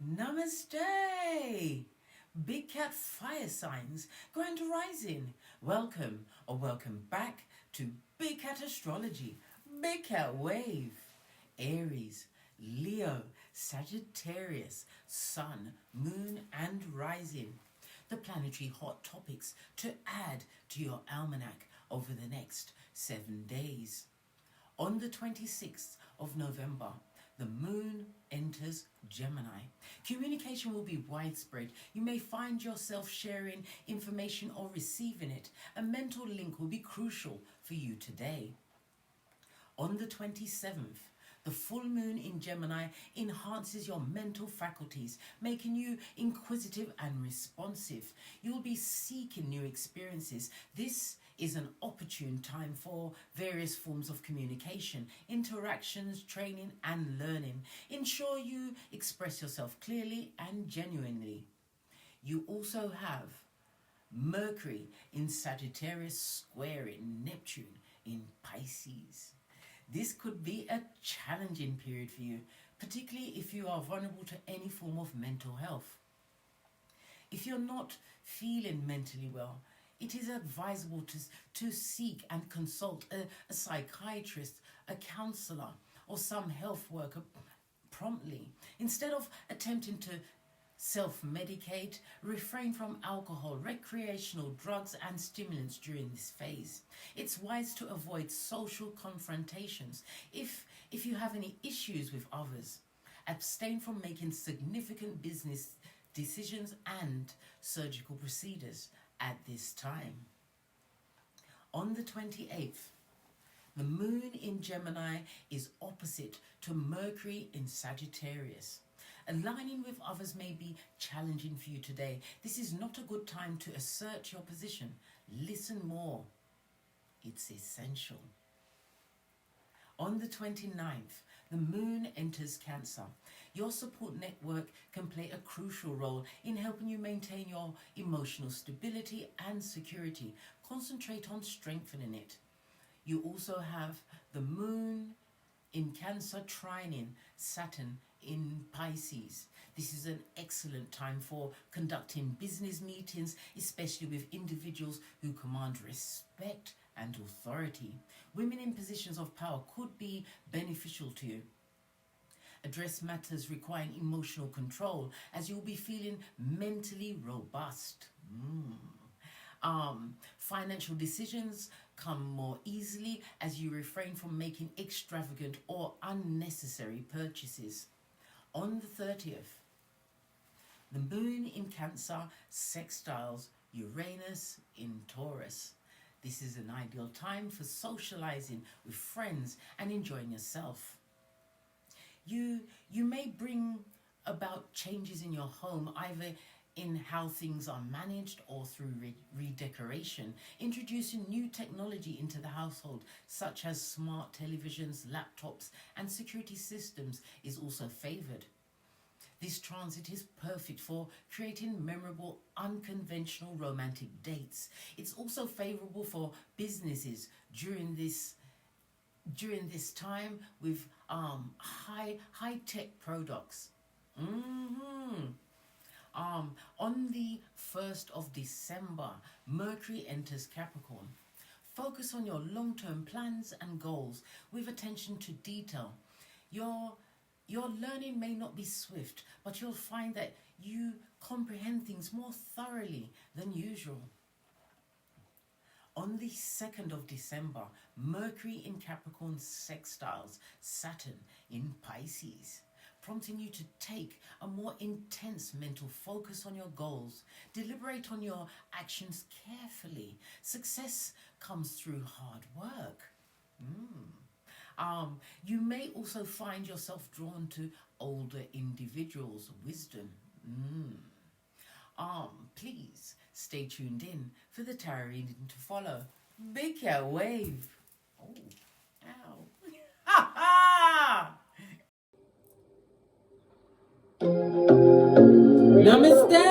Namaste! Big Cat Fire Signs, Grand Rising. Welcome or welcome back to Big Cat Astrology, Big Cat Wave, Aries, Leo, Sagittarius, Sun, Moon and Rising. The planetary hot topics to add to your almanac over the next 7 days. On the 26th of November, the moon enters Gemini. Communication will be widespread. You may find yourself sharing information or receiving it. A mental link will be crucial for you today. On the 27th, the full moon in Gemini enhances your mental faculties, making you inquisitive and responsive. You'll be seeking new experiences. This is an opportune time for various forms of communication, interactions, training and learning. Ensure you express yourself clearly and genuinely. You also have Mercury in Sagittarius squaring Neptune in Pisces. This could be a challenging period for you, particularly if you are vulnerable to any form of mental health. If you're not feeling mentally well, it is advisable to seek and consult a psychiatrist, a counsellor, or some health worker promptly. Instead of attempting to self-medicate, refrain from alcohol, recreational drugs and stimulants during this phase. It's wise to avoid social confrontations. If you have any issues with others, abstain from making significant business decisions and surgical procedures at this time. On the 28th, the moon in Gemini is opposite to Mercury in Sagittarius. Aligning with others may be challenging for you today. This is not a good time to assert your position. Listen more. It's essential. On the 29th, the moon enters Cancer. Your support network can play a crucial role in helping you maintain your emotional stability and security. Concentrate on strengthening it. You also have the moon in Cancer trining Saturn in Pisces. This is an excellent time for conducting business meetings, especially with individuals who command respect and authority. Women in positions of power could be beneficial to you. Address matters requiring emotional control as you'll be feeling mentally robust. Financial decisions come more easily as you refrain from making extravagant or unnecessary purchases. On the 30th, the moon in Cancer sextiles Uranus in Taurus. This is an ideal time for socializing with friends and enjoying yourself. You may bring about changes in your home, either in how things are managed or through redecoration. Introducing new technology into the household, such as smart televisions, laptops, and security systems is also favored. This transit is perfect for creating memorable, unconventional romantic dates. It's also favorable for businesses during this time with high-tech products. On the 1st of December, Mercury enters Capricorn. Focus on your long-term plans and goals with attention to detail. Your learning may not be swift, but you'll find that you comprehend things more thoroughly than usual. On the 2nd of December, Mercury in Capricorn sextiles Saturn in Pisces, prompting you to take a more intense mental focus on your goals. Deliberate on your actions carefully. Success comes through hard work. You may also find yourself drawn to older individuals' wisdom. Please stay tuned in for the tarot reading to follow. Big Cat Wave. Oh, ow. Ha ha! Namaste!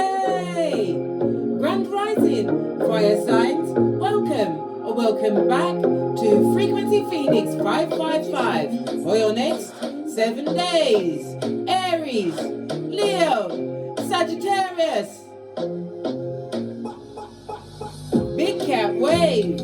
Grand Rising, fire signs, welcome or welcome back to Frequency Phoenix 555 for your next 7 days. Aries, Leo, Sagittarius. Big cat wave.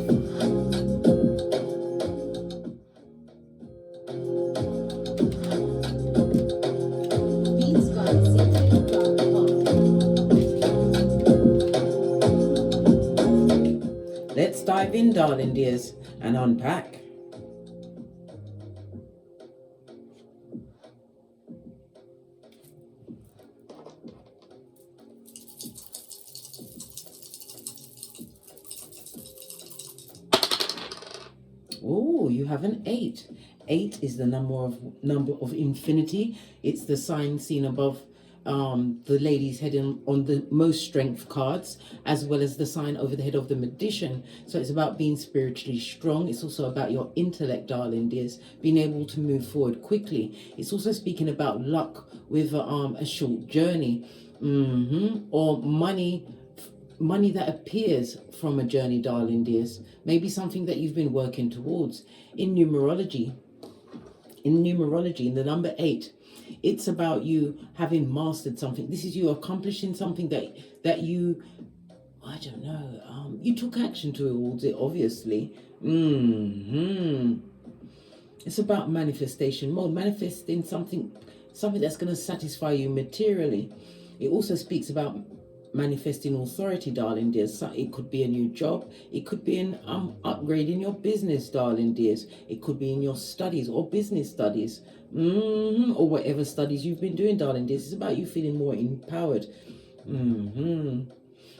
Let's dive in, darling dears, and unpack. Oh, you have an 8. 8 is the number of infinity. It's the sign seen above the lady's head on the most strength cards, as well as the sign over the head of the magician. So it's about being spiritually strong. It's also about your intellect, darling dears, being able to move forward quickly. It's also speaking about luck with a short journey, or money that appears from a journey, darling dears. Maybe something that you've been working towards. In numerology, in the number 8, it's about you having mastered something. This is you accomplishing something that you, I don't know, you took action towards it, obviously. It's about manifestation mode, manifesting something that's going to satisfy you materially. It also speaks about manifesting authority, darling dears. So it could be a new job, it could be an upgrade in your business, darling dears. It could be in your studies or business studies, or whatever studies you've been doing, darling dears. It's about you feeling more empowered.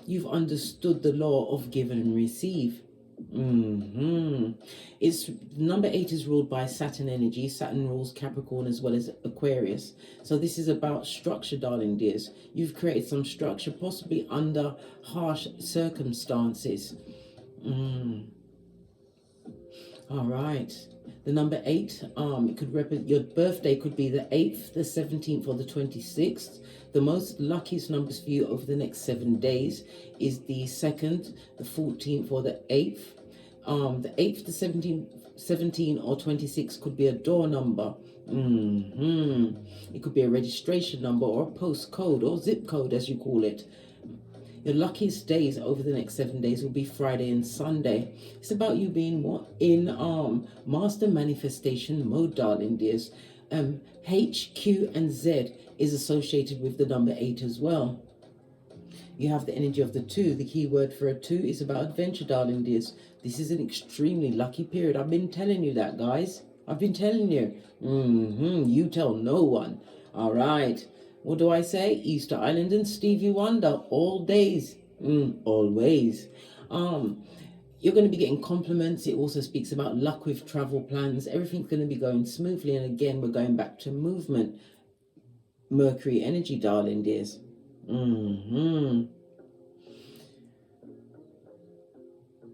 You've understood the law of give and receive. It's number 8 is ruled by Saturn energy. Saturn rules Capricorn as well as Aquarius. So this is about structure, darling dears. You've created some structure, possibly under harsh circumstances. All right. The number 8, it could represent your birthday. Could be the 8th, the 17th, or the 26th. The most luckiest numbers for you over the next 7 days is the 2nd, the 14th, or the 8th. The 8th, the 17, or 26 could be a door number. It could be a registration number or a postcode or zip code, as you call it. Your luckiest days over the next 7 days will be Friday and Sunday. It's about you being in master manifestation mode, darling dears. H, Q, and Z is associated with the number 8 as well. You have the energy of the 2. The key word for a 2 is about adventure, darling dears. This is an extremely lucky period. I've been telling you that, guys. I've been telling you. You tell no one. All right. What do I say? Easter Island and Stevie Wonder. All days. Always. You're going to be getting compliments. It also speaks about luck with travel plans. Everything's going to be going smoothly. And again, we're going back to movement. Mercury energy, darling dears.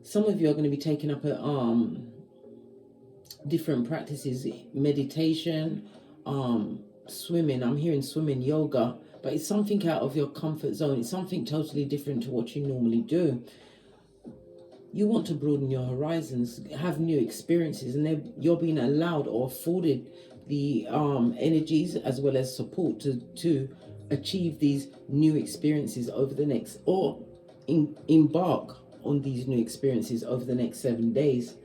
Some of you are going to be taking up different practices, meditation, swimming. I'm hearing swimming, yoga, but it's something out of your comfort zone. It's something totally different to what you normally do. You want to broaden your horizons, have new experiences, and you're being allowed or afforded the energies as well as support to achieve these new experiences over the next, or embark on these new experiences over the next 7 days.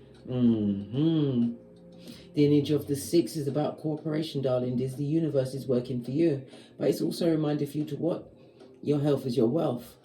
The energy of the 6 is about cooperation, darling. It is the universe is working for you. But it's also a reminder for you to what? Your health is your wealth.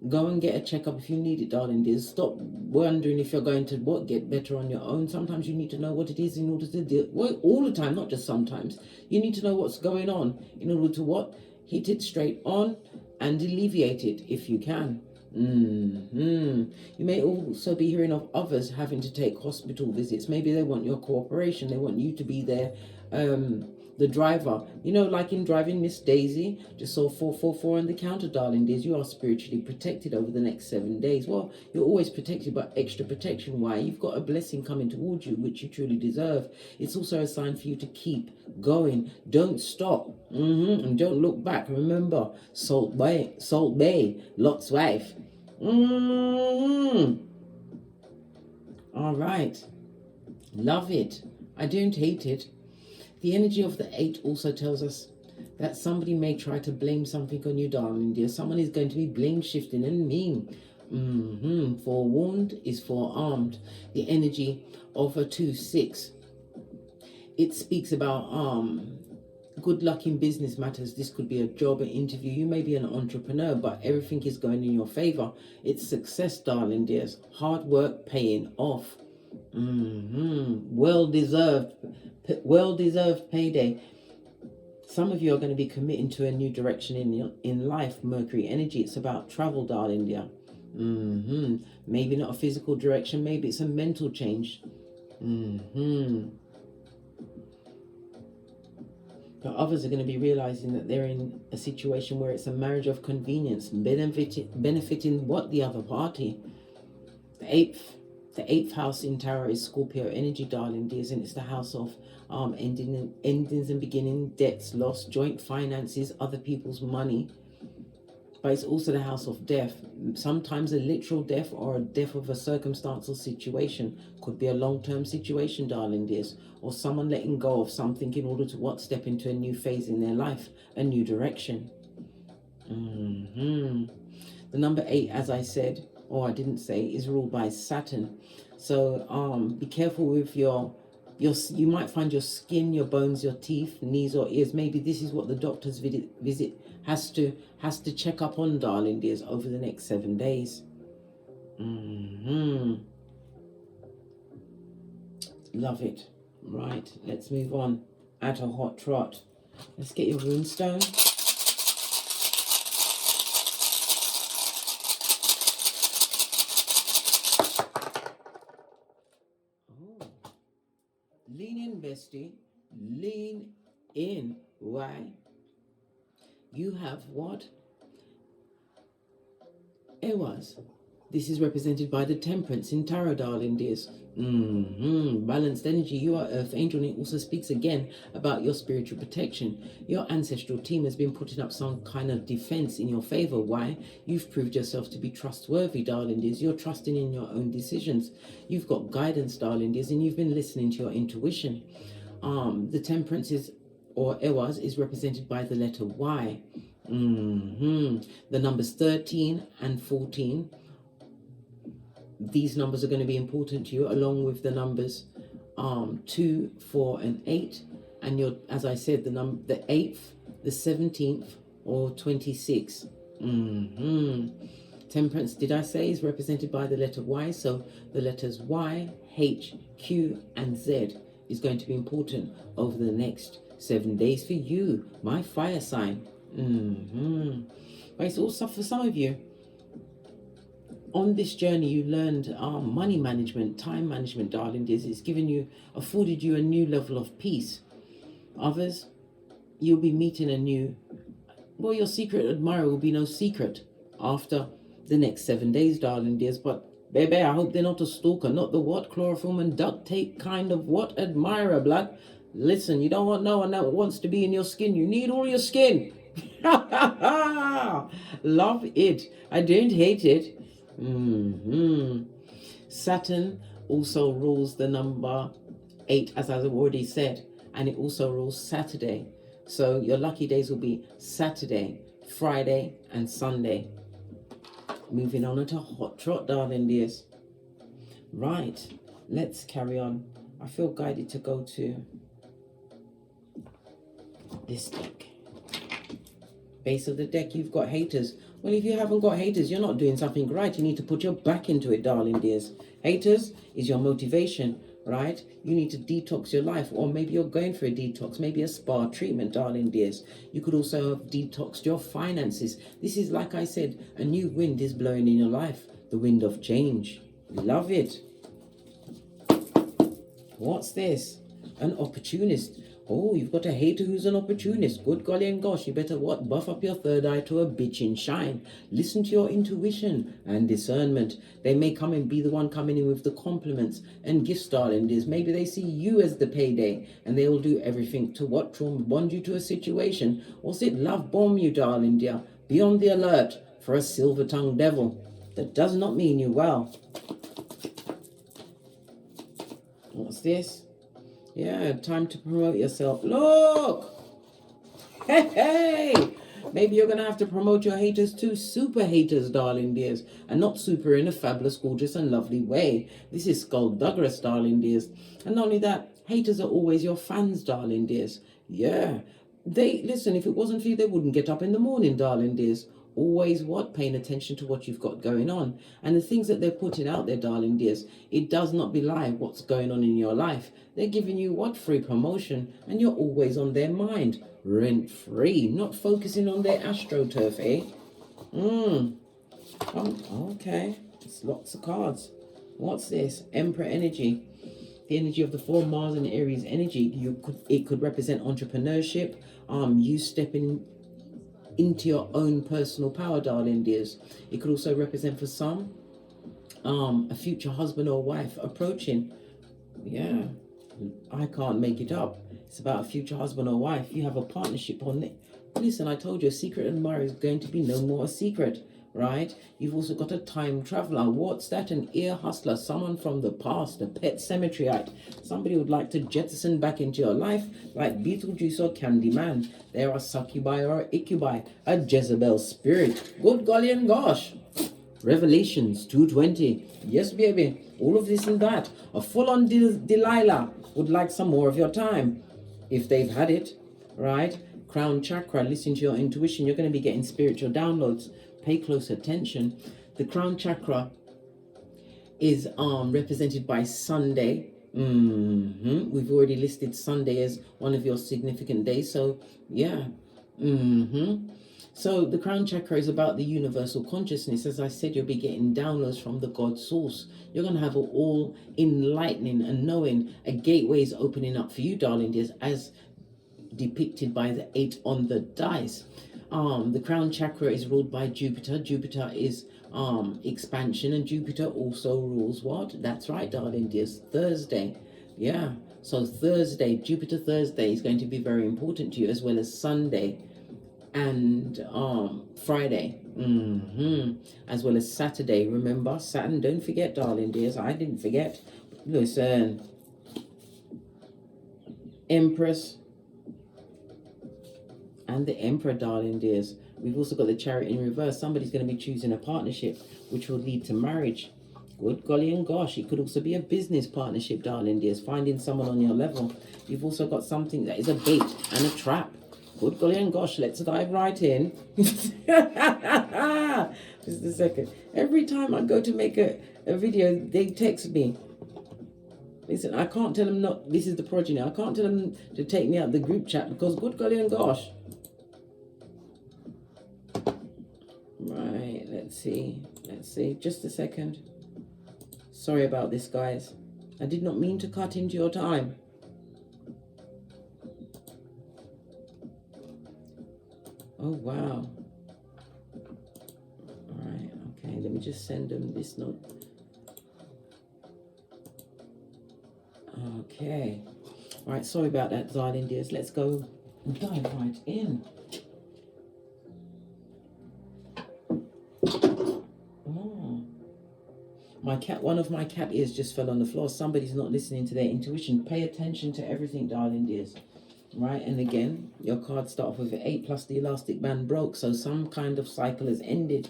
Go and get a checkup if you need it, darling dears. Stop wondering if you're going to get better on your own. Sometimes you need to know what it is in order to deal. Well, all the time, not just sometimes. You need to know what's going on in order to what? Hit it straight on and alleviate it if you can. You may also be hearing of others having to take hospital visits. Maybe they want your cooperation. They want you to be there, the driver. You know, like in Driving Miss Daisy, just saw 444 on the counter, darling dears. You are spiritually protected over the next 7 days. Well, you're always protected, but extra protection. Why? You've got a blessing coming towards you, which you truly deserve. It's also a sign for you to keep going. Don't stop. And don't look back. Remember, Salt Bay, Lot's wife. All right. Love it. I don't hate it. The energy of the 8 also tells us that somebody may try to blame something on you, darling dear. Someone is going to be blame shifting and mean. Forewarned is forearmed. The energy of a 2-6. It speaks about good luck in business matters. This could be a job, an interview. You may be an entrepreneur, but everything is going in your favor. It's success, darling dears. Hard work paying off. Well-deserved payday. Some of you are going to be committing to a new direction in life. Mercury energy. It's about travel, darling dear. Maybe not a physical direction. Maybe it's a mental change. But others are going to be realizing that they're in a situation where it's a marriage of convenience, benefiting what? The other party. The eighth house in tarot is Scorpio energy, darling dears, and it's the house of endings and beginning, debts, loss, joint finances, other people's money. But it's also the house of death. Sometimes a literal death or a death of a circumstantial situation. Could be a long-term situation, darling dears. Or someone letting go of something in order to step into a new phase in their life. A new direction. The number 8, as I said, or I didn't say, is ruled by Saturn. So be careful with you might find your skin, your bones, your teeth, knees or ears. Maybe this is what the doctor's visit has to check up on, darling dears, over the next 7 days. Love it. Right, let's move on. At a hot trot. Let's get your runestone. Lean in, bestie. Lean in. Why? You have what? Ewas. This is represented by the Temperance in Tarot, darling dears. Balanced energy. You are Earth Angel, and it also speaks again about your spiritual protection. Your ancestral team has been putting up some kind of defense in your favor. Why? You've proved yourself to be trustworthy, darling dears. You're trusting in your own decisions. You've got guidance, darling dears, and you've been listening to your intuition. The Temperance is, or Ewas, is represented by the letter Y. The numbers 13 and 14. These numbers are going to be important to you, along with the numbers 2, 4, and 8. And your, as I said, the 8th, the 17th, or 26. Temperance, did I say, is represented by the letter Y? So the letters Y, H, Q, and Z is going to be important over the next 7 days for you, my fire sign. But it's also for some of you. On this journey, you learned money management, time management, darling dears. It's afforded you a new level of peace. Others, you'll be meeting your secret admirer will be no secret after the next 7 days, darling dears. But baby, I hope they're not a stalker, not the what, chloroform and duct tape kind of what admirer, blood. Listen, you don't want no one that wants to be in your skin. You need all your skin. Love it. I don't hate it. Saturn also rules the number 8, as I've already said, and it also rules Saturday. So your lucky days will be Saturday, Friday, and Sunday. Moving on to hot trot, darling dears. Right, let's carry on. I feel guided to go to this deck. Base of the deck, you've got haters. Well, if you haven't got haters, you're not doing something right. You need to put your back into it, darling dears. Haters is your motivation, right? You need to detox your life, or maybe you're going for a detox, maybe a spa treatment, darling dears. You could also have detoxed your finances. This is, like I said, a new wind is blowing in your life, the wind of change. Love it. What's this? An opportunist. Oh, you've got a hater who's an opportunist. Good golly and gosh, you better buff up your third eye to a bitchin' shine. Listen to your intuition and discernment. They may come and be the one coming in with the compliments and gifts, darling dears. Maybe they see you as the payday, and they will do everything to trauma bond you to a situation, or sit love bomb you, darling dear. Be on the alert for a silver-tongued devil. That does not mean you well. What's this? Yeah, time to promote yourself. Look! Hey, maybe you're going to have to promote your haters to super haters, darling dears. And not super in a fabulous, gorgeous, and lovely way. This is skullduggerous, darling dears. And not only that, haters are always your fans, darling dears. Yeah. They, listen, if it wasn't for you, they wouldn't get up in the morning, darling dears. Always what? Paying attention to what you've got going on. And the things that they're putting out there, darling dears, it does not belie what's going on in your life. They're giving you what? Free promotion. And you're always on their mind. Rent free. Not focusing on their astroturf, eh? Okay. It's lots of cards. What's this? Emperor energy. The energy of the 4 Mars and Aries energy. It could represent entrepreneurship. You stepping into your own personal power, darling dears. It could also represent for some a future husband or wife approaching. Yeah, I can't make it up. It's about a future husband or wife. You have a partnership on it. Listen, I told you, a secret admirer is going to be no more a secret, right? You've also got a time traveler. What's that? An ear hustler, someone from the past, a pet cemeteryite. Somebody would like to jettison back into your life like Beetlejuice or Candyman. There are succubi or incubi, a Jezebel spirit. Good golly and gosh. Revelations 2:20. Yes, baby. All of this and that. A full-on Delilah would like some more of your time. If they've had it, right? Crown chakra, listen to your intuition. You're going to be getting spiritual downloads. Pay close attention. The crown chakra is represented by Sunday. We've already listed Sunday as one of your significant days. So, yeah. So the crown chakra is about the universal consciousness. As I said, you'll be getting downloads from the God source. You're going to have all enlightening and knowing. A gateway is opening up for you, darling dears, as depicted by the 8 on the dice. The crown chakra is ruled by Jupiter. Jupiter is expansion, and Jupiter also rules what? That's right, darling dears, Thursday. Yeah, so Thursday, Jupiter Thursday is going to be very important to you, as well as Sunday and Friday, as well as Saturday. Remember, Saturn, don't forget, darling dears. I didn't forget. Listen, Empress and the Emperor, darling dears. We've also got the Chariot in reverse. Somebody's going to be choosing a partnership which will lead to marriage. Good golly and gosh, it could also be a business partnership, darling dears, finding someone on your level. You've also got something that is a bait and a trap. Good golly and gosh, let's dive right in. Just a second. Every time I go to make a video, they text me. Listen, I can't tell them not, this is the progeny. I can't tell them to take me out the group chat because good golly and gosh. Right, let's see. Just a second. Sorry about this, guys. I did not mean to cut into your time. Oh, wow. All right, okay. Let me just send them this note. Okay. All right, sorry about that, darling dears. Let's go dive right in. Oh. My cat, one of my cat ears just fell on the floor. Somebody's not listening to their intuition. Pay attention to everything, darling dears. Right, and again, your cards start off with 8 plus the elastic band broke. So some kind of cycle has ended.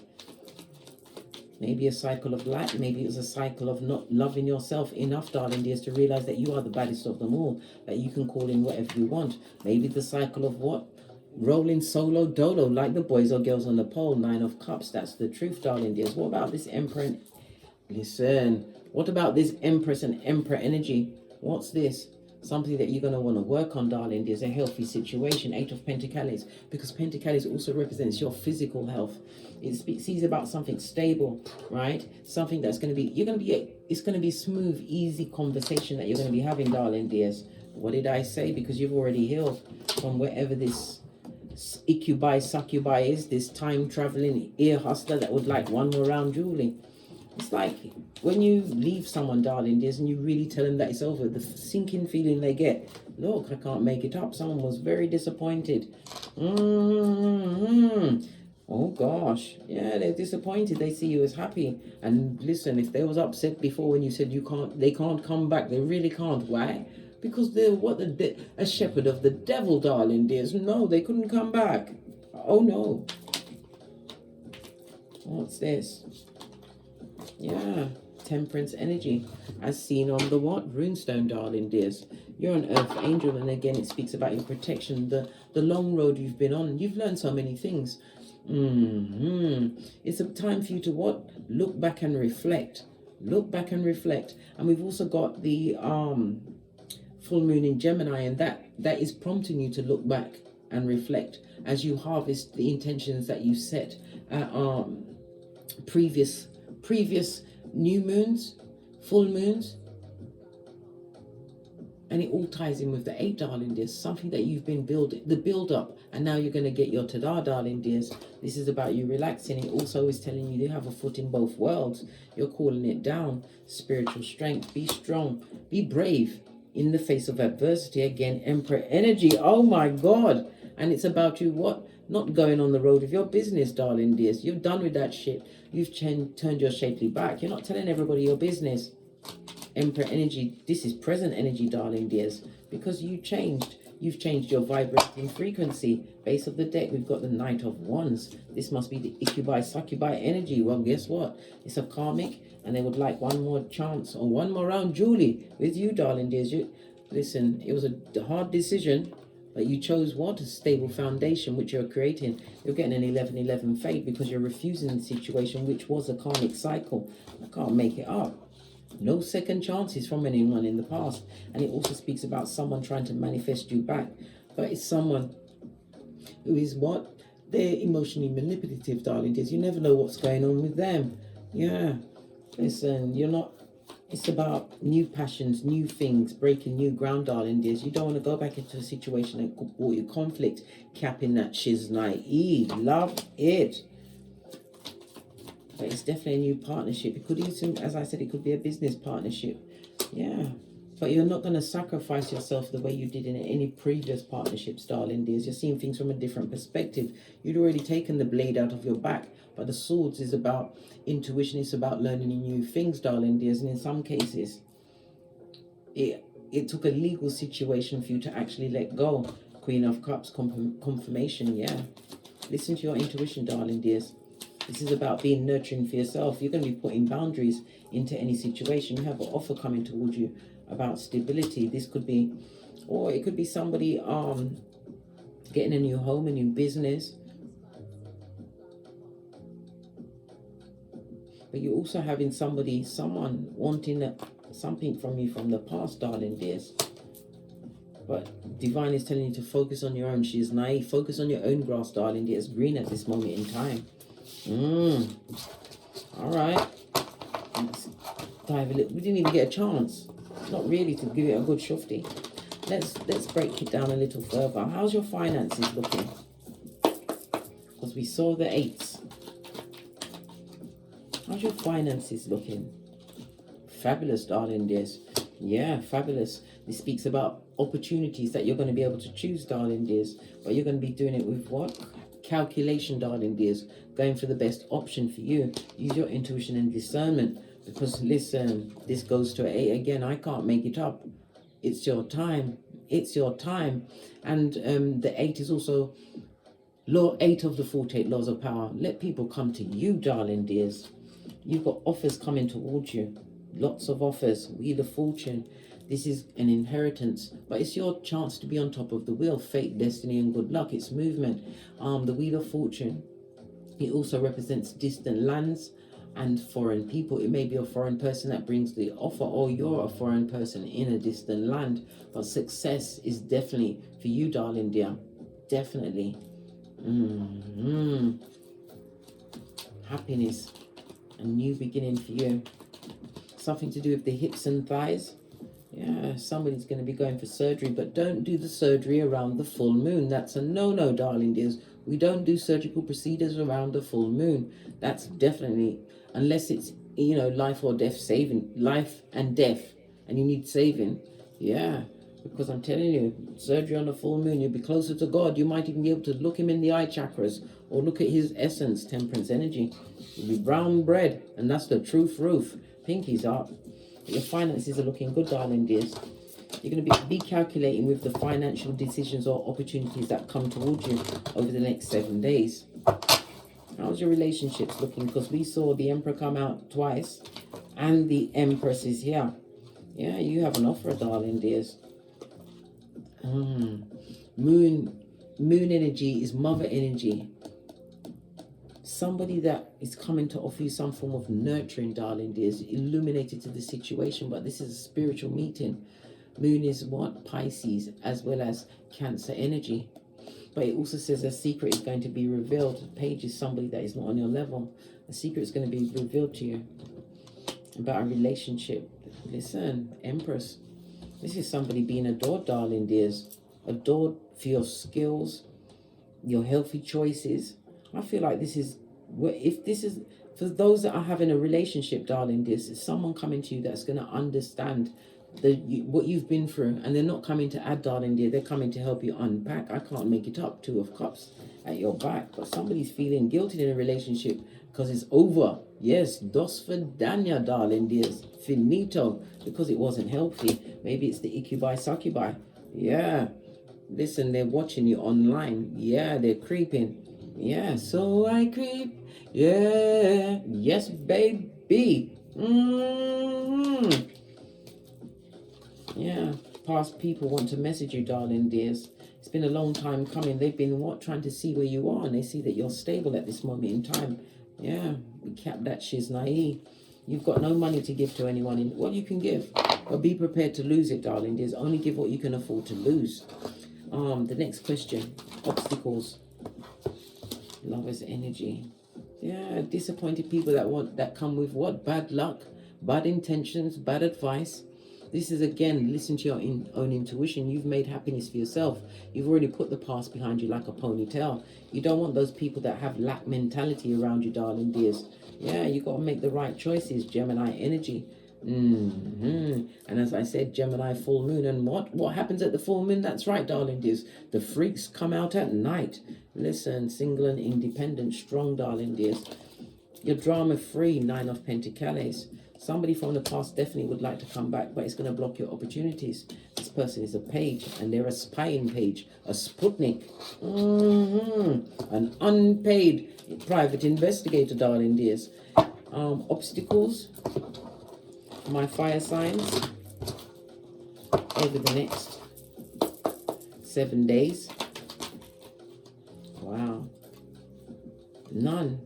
Maybe a cycle of light. Maybe it was a cycle of not loving yourself enough, darling dears, to realize that you are the baddest of them all. That you can call in whatever you want. Maybe the cycle of what? Rolling solo dolo, like the boys or girls on the pole. 9 of Cups. That's the truth, darling dears. What about this Emperor? And listen. What about this Empress and Emperor energy? What's this? Something that you're going to want to work on, darling. There's a healthy situation. 8 of Pentacles. Because Pentacles also represents your physical health. It speaks about something stable, right? Something that's going to be, it's going to be smooth, easy conversation that you're going to be having, darling dears. What did I say? Because you've already healed from wherever this incubi, succubi is, this time traveling ear hustler that would like one more round Julie. It's like when you leave someone, darling dears, and you really tell them that it's over, the sinking feeling they get. Look, I can't make it up. Someone was very disappointed. Oh gosh, yeah, they're disappointed. They see you as happy. And listen, if they was upset before when you said they can't come back, they really can't. Why? because they're a shepherd of the devil, darling dears. No, they couldn't come back. Oh no. What's this? Yeah, temperance energy, as seen on the what? Runestone, darling dears. You're an earth angel, and again it speaks about your protection, the long road you've been on. You've learned so many things. It's a time for you to what? Look back and reflect. Look back and reflect. And we've also got the full moon in Gemini, and that is prompting you to look back and reflect as you harvest the intentions that you set at previous new moons, full moons. And it all ties in with the 8, darling dears. Something that you've been building, the build up, and now you're going to get your tada, darling dears. This is about you relaxing. It also is telling you have a foot in both worlds. You're calling it down. Spiritual strength. Be strong. Be brave in the face of adversity. Again, Emperor energy. Oh my God. And it's about you what? Not going on the road of your business, darling dears. You're done with that shit. You've turned your shapely back. You're not telling everybody your business. Emperor energy. This is present energy, darling dears, because you changed. You've changed your vibrating frequency. Base of the deck, we've got the Knight of Wands. This must be the Ikubai Succubi energy. Well, guess what? It's a karmic, and they would like one more chance or one more round, Julie, with you, darling dears. Listen, it was a hard decision, but you chose what? A stable foundation, which you're creating. You're getting an 11-11 fate because you're refusing the situation, which was a karmic cycle. I can't make it up. No second chances from anyone in the past. And it also speaks about someone trying to manifest you back. But it's someone who is what? They're emotionally manipulative, darling dears. You never know what's going on with them. Yeah. Listen, you're not... It's about new passions, new things, breaking new ground, darling dears. You don't want to go back into a situation that could brought you conflict. Capping that shiznai. Love it. But it's definitely a new partnership. It could even, as I said, it could be a business partnership. Yeah. But you're not going to sacrifice yourself the way you did in any previous partnerships, darling dears. You're seeing things from a different perspective. You'd already taken the blade out of your back. But the swords is about intuition. It's about learning new things, darling dears. And in some cases, it took a legal situation for you to actually let go. Queen of Cups, confirmation, yeah. Listen to your intuition, darling dears. This is about being nurturing for yourself. You're going to be putting boundaries into any situation. You have an offer coming towards you about stability. This could be, or it could be somebody getting a new home, a new business. But you're also having someone wanting something from you from the past, darling dears. But Divine is telling you to focus on your own. She is naive. Focus on your own grass, darling dears. Green at this moment in time. All right. Let's dive a little. We didn't even get a chance. Not really to give it a good shufty. Let's break it down a little further. How's your finances looking? Because we saw the 8s. How's your finances looking? Fabulous, darling dears. Yeah, fabulous. This speaks about opportunities that you're going to be able to choose, darling dears. But you're going to be doing it with what? Calculation, darling dears. Going for the best option for you. Use your intuition and discernment. Because listen, this goes to 8 again. I can't make it up. It's your time. It's your time. And the 8 is also law 8 of the 48 laws of power. Let people come to you, darling dears. You've got offers coming towards you. Lots of offers. Wheel of Fortune. This is an inheritance, but it's your chance to be on top of the wheel. Fate, destiny, and good luck. It's movement. The Wheel of Fortune. It also represents distant lands and foreign people. It may be a foreign person that brings the offer, or you're a foreign person in a distant land. But success is definitely for you, darling dear. Definitely. Happiness. A new beginning for you. Something to do with the hips and thighs. Yeah, somebody's going to be going for surgery, but don't do the surgery around the full moon. That's a no-no, darling dears. We don't do surgical procedures around the full moon. That's definitely, unless it's, you know, life or death saving, life and death, and you need saving. Yeah, because I'm telling you, surgery on the full moon, you'll be closer to God. You might even be able to look him in the eye chakras or look at his essence, temperance energy. You'll be brown bread, and that's the truth roof. Pinkies up. Your finances are looking good, darling dears. You're going to be calculating with the financial decisions or opportunities that come towards you over the next 7 days. How's your relationships looking? Because we saw the Emperor come out twice and the Empress is here. Yeah, you have an offer, darling dears. Moon energy is mother energy. Somebody that is coming to offer you some form of nurturing, darling dears, illuminated to the situation, but this is a spiritual meeting. Moon is what? Pisces, as well as Cancer energy. But it also says a secret is going to be revealed. Page is somebody that is not on your level. A secret is going to be revealed to you about a relationship. Listen, Empress. This is somebody being adored, darling dears. Adored for your skills, your healthy choices. I feel like this is, if this is, for those that are having a relationship, darling dears, it's someone coming to you that's going to understand what you've been through, and they're not coming to add, darling dear, they're coming to help you unpack. I can't make it up. 2 of Cups at your back, but somebody's feeling guilty in a relationship because it's over. Yes, dos vidania, darling dears, finito, because it wasn't healthy. Maybe it's the ikibai succubi. Yeah, listen, they're watching you online. Yeah, they're creeping. Yeah, so I creep. Yeah, yes, baby. Yeah, past people want to message you, darling dears. It's been a long time coming. They've been trying to see where you are, and they see that you're stable at this moment in time. Yeah, we kept that shiznai. You've got no money to give to anyone. What you can give, but be prepared to lose it, darling dears. Only give what you can afford to lose. The next question: obstacles. Lover's energy. Yeah, disappointed people that come with what? Bad luck, bad intentions, bad advice. This is, again, listen to your own intuition. You've made happiness for yourself. You've already put the past behind you like a ponytail. You don't want those people that have lack mentality around you, darling dears. Yeah, you got to make the right choices, Gemini energy. And as I said, Gemini full moon. And what happens at the full moon? That's right, darling dears. The freaks come out at night. Listen, single and independent, strong, darling dears. You're drama free, 9 of Pentacles. Somebody from the past definitely would like to come back, but it's going to block your opportunities. This person is a page, and they're a spying page, a Sputnik. An unpaid private investigator, darling dears. Obstacles for my fire signs over the next 7 days. Wow. None.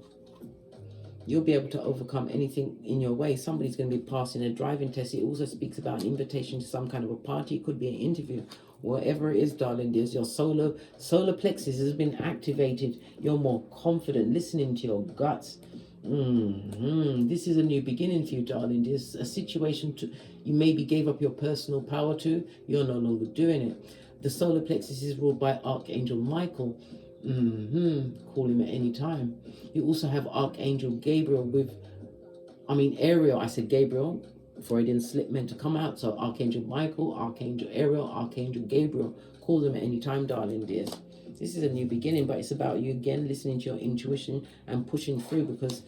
You'll be able to overcome anything in your way. Somebody's going to be passing a driving test. It also speaks about an invitation to some kind of a party. It could be an interview. Whatever it is, darling dears, your solar plexus has been activated. You're more confident, listening to your guts. This is a new beginning for you, darling dears. A situation you maybe gave up your personal power to. You're no longer doing it. The solar plexus is ruled by Archangel Michael. Call him at any time. You also have Archangel Gabriel Ariel. I said Gabriel. Freudian slip meant to come out. So Archangel Michael, Archangel Ariel, Archangel Gabriel. Call them at any time, darling dears. This is a new beginning, but it's about you again listening to your intuition and pushing through, because,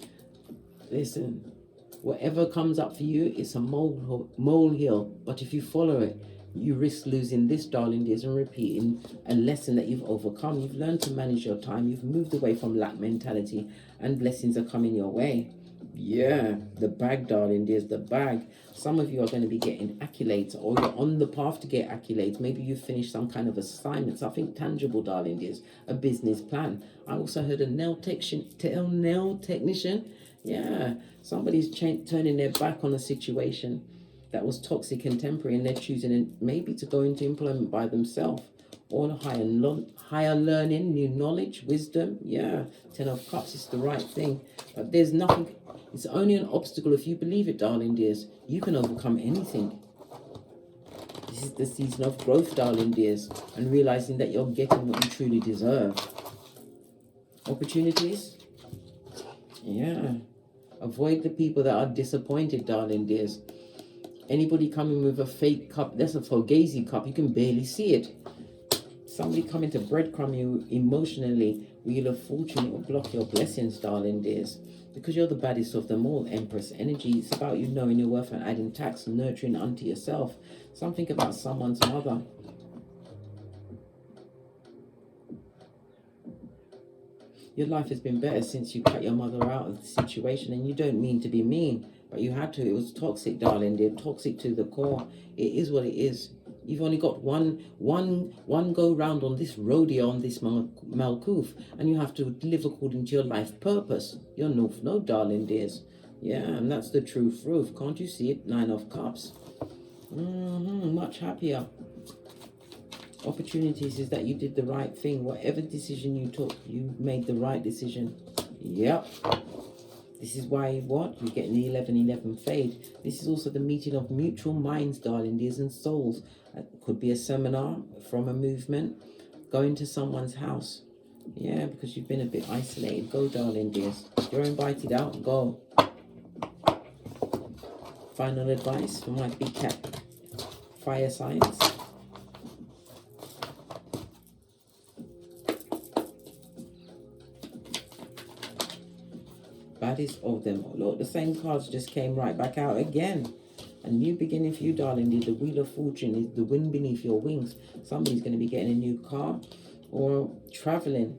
listen, whatever comes up for you, it's a molehill. But if you follow it, you risk losing this, darling dears, and repeating a lesson that you've overcome. You've learned to manage your time. You've moved away from lack mentality, and blessings are coming your way. Yeah, the bag, darling dears, the bag. Some of you are going to be getting accolades, or you're on the path to get accolades. Maybe you've finished some kind of assignment, something tangible, darling dears, a business plan. I also heard a nail technician. Yeah, somebody's turning their back on a situation that was toxic and temporary, and they're choosing maybe to go into employment by themselves, or higher learning, new knowledge, wisdom. Yeah, 10 of Cups is the right thing, but there's nothing. It's only an obstacle if you believe it, darling dears. You can overcome anything. This is the season of growth, darling dears, and realizing that you're getting what you truly deserve. Opportunities. Yeah, avoid the people that are disappointed, darling dears. Anybody coming with a fake cup, that's a fugazi cup, you can barely see it. Somebody coming to breadcrumb you emotionally, Wheel of Fortune, it will block your blessings, darling dears. because you're the baddest of them all, Empress energy. It's about you knowing your worth and adding tax, nurturing unto yourself. Something about someone's mother. Your life has been better since you cut your mother out of the situation, and you don't mean to be mean, but you had to. It was toxic, darling. They're toxic to the core. It is what it is. You've only got one go round on this rodeo, on this Malkuth, and you have to live according to your life purpose. You're no, darling dears. Yeah, and that's the true truth. Can't you see it? 9 of Cups. Much happier. Opportunities is that you did the right thing. Whatever decision you took, you made the right decision. Yep. This is why what? You're getting the 11-11 fade. This is also the meeting of mutual minds, darling dears, and souls. It could be a seminar from a movement. Going to someone's house. Yeah, because you've been a bit isolated. Go, darling dears. You're invited out. Go. Final advice for my big cat fire signs. Baddest of them. Look, the same cards just came right back out again. A new beginning for you, darling. The Wheel of Fortune is the wind beneath your wings. Somebody's going to be getting a new car or traveling.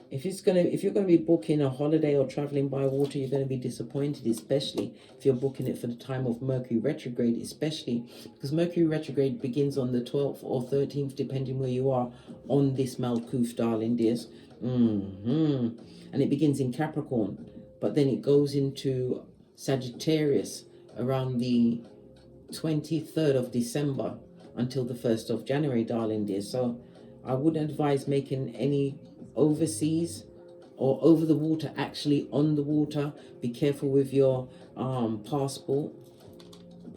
If you're going to be booking a holiday or traveling by water, you're going to be disappointed, especially if you're booking it for the time of Mercury retrograde, especially because Mercury retrograde begins on the 12th or 13th, depending where you are on this Malkuth, darling dears. And it begins in Capricorn, but then it goes into Sagittarius around the 23rd of December until the 1st of January, darling dears. So I wouldn't advise making any overseas or over the water, actually on the water. Be careful with your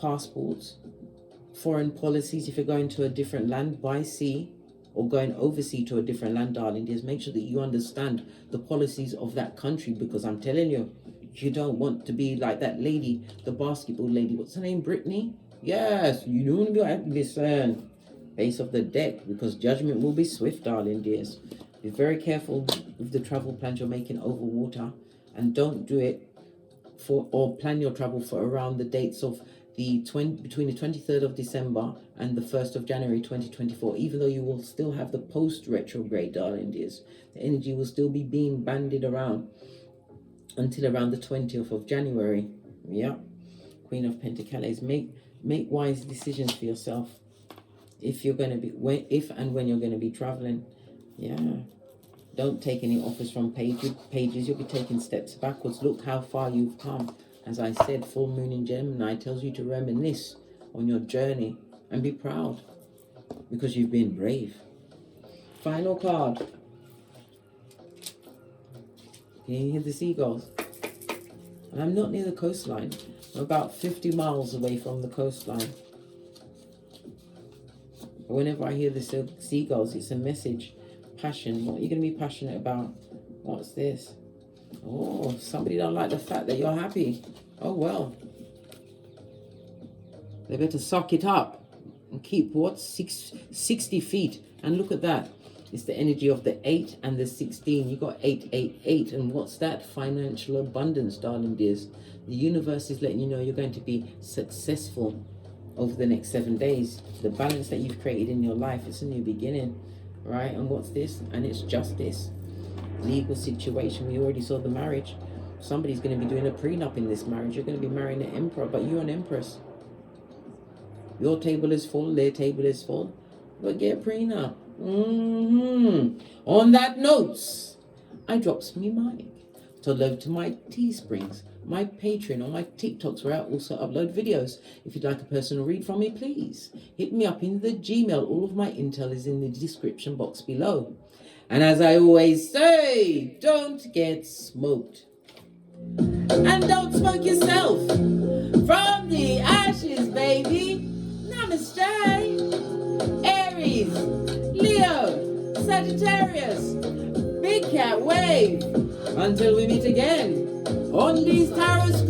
passports, foreign policies. If you're going to a different land by sea or going overseas to a different land, darling dears, make sure that you understand the policies of that country, because I'm telling you, you don't want to be like that lady, the basketball lady. What's her name? Brittany? Yes, you don't want to be like, listen, base of the deck, because judgment will be swift, darling dears. Be very careful with the travel plans you're making over water, and don't do it or plan your travel for around the dates of between the 23rd of December and the 1st of January 2024, even though you will still have the post-retrograde, darling dears. The energy will still be being bandied around until around the 20th of January. Yeah. Queen of Pentacles. Make wise decisions for yourself if you're going to be, if and when you're going to be traveling. Yeah. Don't take any offers from pages. You'll be taking steps backwards. Look how far you've come. As I said, full moon in Gemini tells you to reminisce on your journey and be proud because you've been brave. Final card. Can you hear the seagulls? And I'm not near the coastline. I'm about 50 miles away from the coastline. But whenever I hear the seagulls, it's a message. Passion. What are you going to be passionate about? What's this? Oh, somebody don't like the fact that you're happy. Oh, well. They better suck it up and keep, 60 feet. And look at that. It's the energy of the 8 and the 16. You got 888. And what's that? Financial abundance, darling dears. The universe is letting you know you're going to be successful over the next 7 days. The balance that you've created in your life, it's a new beginning. Right? And what's this? And it's justice. Legal situation. We already saw the marriage. Somebody's going to be doing a prenup in this marriage. You're going to be marrying an emperor, but you're an empress. Your table is full, their table is full, but get a prenup. On that note, I drops me mic to love to my Teesprings, my Patreon, or my TikToks, where I also upload videos. If you'd like a personal read from me, please hit me up in the Gmail. All of my intel is in the description box below. And as I always say, don't get smoked. And don't smoke yourself. From the ashes, baby. Namaste. Aries, Leo, Sagittarius, Big Cat Wave. Until we meet again on these tarot